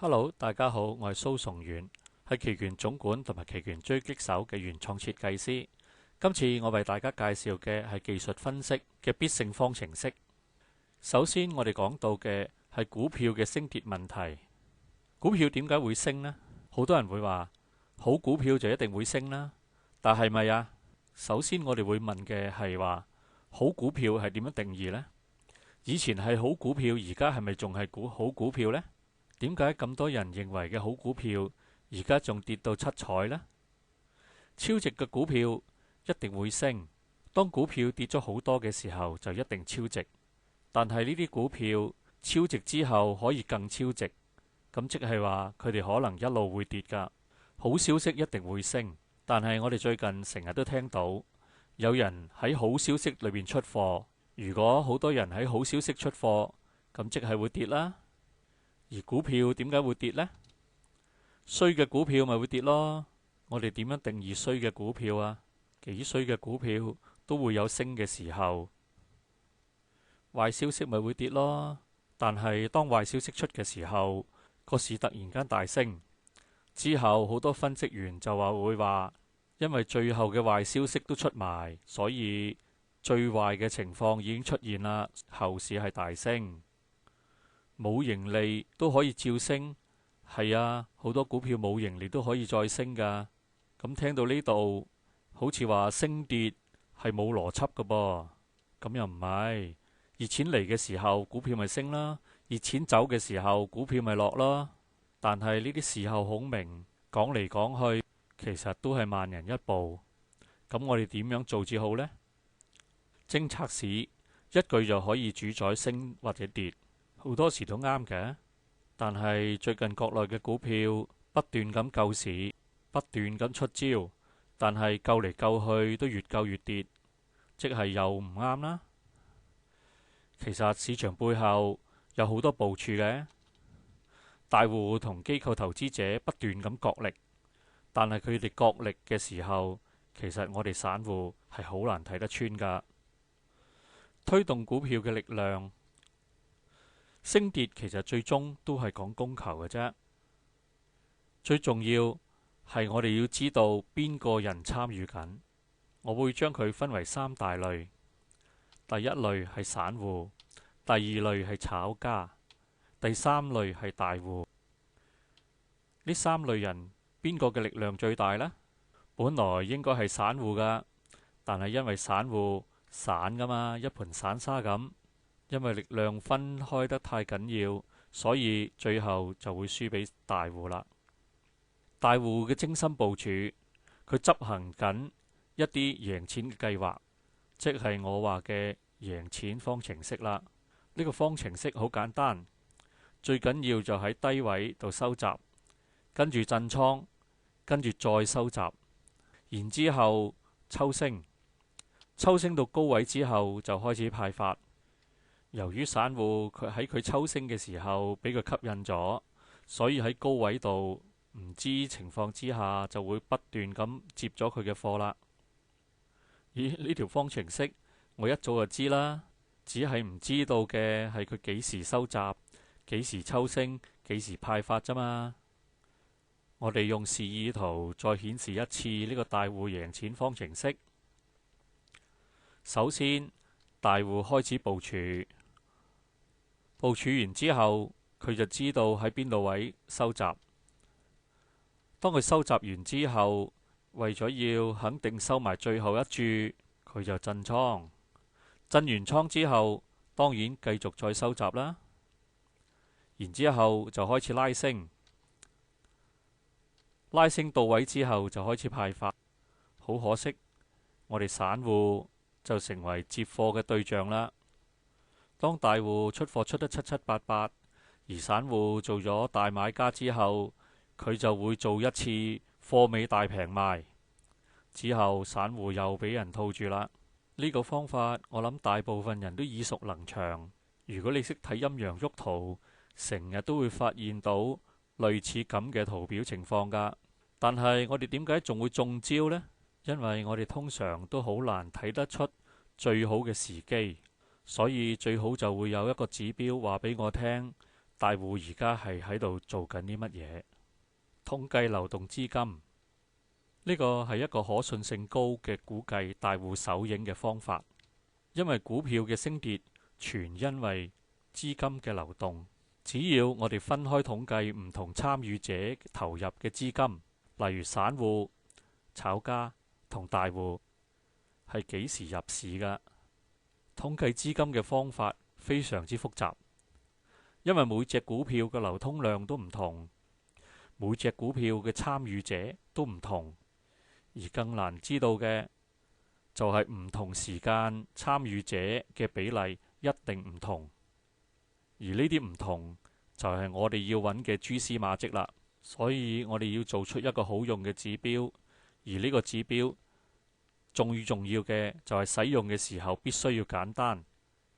Hello，大家好，我係蘇崇遠，係期權總管同埋期權狙擊手嘅原創設計師。今次我為大家介紹嘅係技術分析嘅必勝方程式。首先，我哋講到嘅係股票嘅升跌問題。股票點解會升呢？好多人會話好股票就一定會升啦，但係咪啊？首先，我哋會問嘅係話好股票係點樣定義呢？以前係好股票，而家係咪仲係好股票呢？點解咁多人認為嘅好股票而家仲跌到七彩呢？超值嘅股票一定會升，當股票跌咗好多嘅時候就一定超值。但係呢啲股票超值之後可以更超值，咁即係話佢哋可能一路會跌㗎。好消息一定會升，但係我哋最近成日都聽到有人喺好消息裏面出貨。如果好多人喺好消息出貨，咁即係會跌啦。而股票點解會跌呢？衰嘅股票咪會跌咯。我哋點樣定義衰嘅股票啊？幾衰嘅股票都會有升嘅時候。壞消息咪會跌咯。但係當壞消息出嘅時候，個市突然間大升之後，好多分析員就會話，因為最後嘅壞消息都出埋，所以最壞嘅情況已經出現啦。後市係大升。冇盈利都可以照升，係啊，好多股票冇盈利都可以再升㗎。咁聽到呢度，好似話升跌係冇邏輯㗎噃，咁又唔係。熱錢嚟嘅時候，股票咪升啦；熱錢走嘅時候，股票咪落咯。但係呢啲事後孔明講嚟講去，其實都係慢人一步。咁我哋點樣做至好呢？偵測市一句就可以主宰升或者跌。好多時都啱嘅，但係最近國內嘅股票不斷咁救市，不斷咁出招，但係救嚟救去都越救越跌，即係又唔啱啦。其實市場背後有好多部署嘅，大戶同機構投資者不斷咁角力，但係佢哋角力嘅時候，其實我哋散戶係好難睇得穿㗎。推動股票嘅力量。升跌其實最終都係講供求嘅啫，最重要係我哋要知道邊個人參與緊。我會將佢分為三大類，第一類係散戶，第二類係炒家，第三類係大戶。呢三類人邊個嘅力量最大呢？本來應該係散戶㗎，但係因為散戶散㗎嘛，一盤散沙咁。因為力量分開得太緊要，所以最後就會輸俾大戶啦。大戶嘅精心部署，佢執行緊一啲贏錢嘅計劃，即係我話嘅贏錢方程式啦。呢個方程式好簡單，最緊要就喺低位度收集，跟住震倉，跟住再收集，然之後抽升，抽升到高位之後就開始派發。由於散戶佢喺佢抽升嘅時候俾佢吸引咗，所以喺高位度唔知情況之下就會不斷咁接咗佢嘅貨啦。咦？呢條方程式我一早就知啦，只係唔知道嘅係佢幾時收集、幾時抽升、幾時派發啫嘛。我哋用示意圖再顯示一次呢個大戶贏錢方程式。首先，大戶開始部署。部署完之後，佢就知道喺邊度位收集。當佢收集完之後，為咗要肯定收埋最後一注，佢就震倉。震完倉之後，當然繼續再收集啦。然之後就開始拉升，拉升到位之後就開始派發。好可惜，我哋散戶就成為接貨嘅對象啦。當大戶出貨出得七七八八，而散戶做咗大買家之後，佢就會做一次貨尾大平賣，之後散戶又俾人套住啦。呢個方法我諗大部分人都耳熟能詳。如果你識睇陰陽喐圖，成日都會發現到類似咁嘅圖表情況㗎。但係我哋點解仲會中招呢？因為我哋通常都好難睇得出最好嘅時機。所以最好就會有一個指標話俾我聽，大戶而家係喺度做緊啲乜嘢？統計流動資金，呢個係一個可信性高嘅估計大戶手影嘅方法，因為股票嘅升跌全因為資金嘅流動。只要我哋分開統計唔同參與者投入嘅資金，例如散戶、炒家同大戶係幾時入市㗎？統計資金嘅方法非常之複雜，因為每隻股票嘅流通量都唔同，每隻股票嘅參與者都唔同，而更難知道嘅就係唔同時間參與者嘅比例一定唔同。而呢啲唔同就係我哋要揾嘅蛛絲馬跡啦，所以我哋要做出一個好用嘅指標，而呢個指標重要嘅就係使用嘅時候必須要簡單，